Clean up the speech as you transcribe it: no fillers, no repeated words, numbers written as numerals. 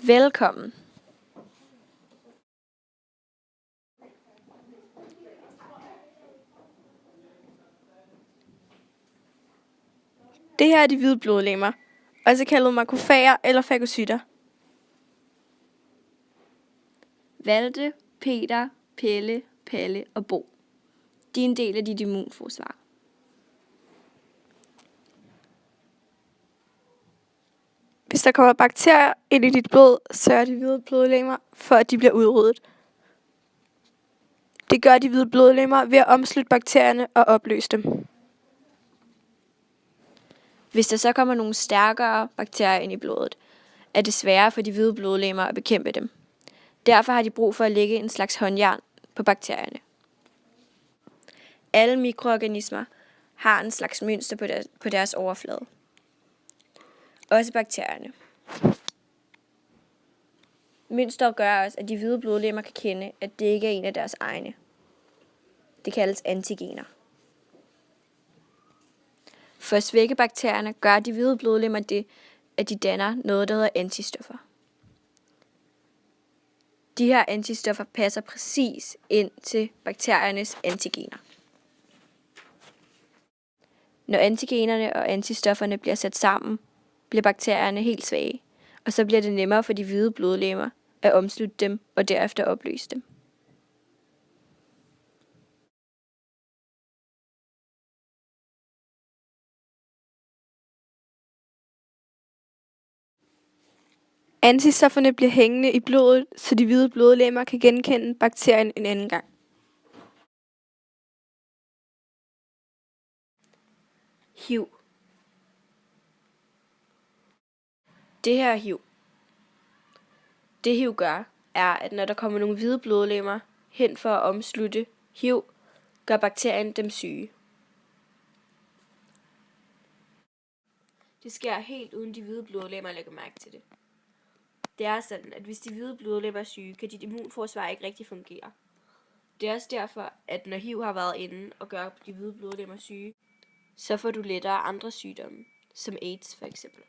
Velkommen. Det her er de hvide blodlegemer, også kaldet makrofager eller fagocytter. Valde, Peter, Pelle, Palle og Bo. De er en del af dit immunforsvar. Hvis der kommer bakterier ind i dit blod, sørger de hvide blodlegemer for, at de bliver udryddet. Det gør de hvide blodlegemer ved at omslutte bakterierne og opløse dem. Hvis der så kommer nogle stærkere bakterier ind i blodet, er det sværere for de hvide blodlegemer at bekæmpe dem. Derfor har de brug for at lægge en slags håndjern på bakterierne. Alle mikroorganismer har en slags mønster på deres overflade. Også bakterierne. Mønsteret gør også, at de hvide blodlegemer kan kende, at det ikke er en af deres egne. Det kaldes antigener. For at svække bakterierne gør de hvide blodlegemer det, at de danner noget, der hedder antistoffer. De her antistoffer passer præcis ind til bakteriernes antigener. Når antigenerne og antistofferne bliver sat sammen, bliver bakterierne helt svage, og så bliver det nemmere for de hvide blodlegemer at omslutte dem og derefter opløse dem. Antistofferne bliver hængende i blodet, så de hvide blodlegemer kan genkende bakterien en anden gang. HIV. Det her er HIV. Det HIV gør, er, at når der kommer nogle hvide blodlegemer hen for at omslutte HIV, gør bakterien dem syge. Det sker helt uden de hvide blodlegemer lægger mærke til det. Det er sådan, at hvis de hvide blodlegemer er syge, kan dit immunforsvar ikke rigtig fungere. Det er også derfor, at når HIV har været inde og gør de hvide blodlegemer syge, så får du lettere andre sygdomme, som AIDS for eksempel.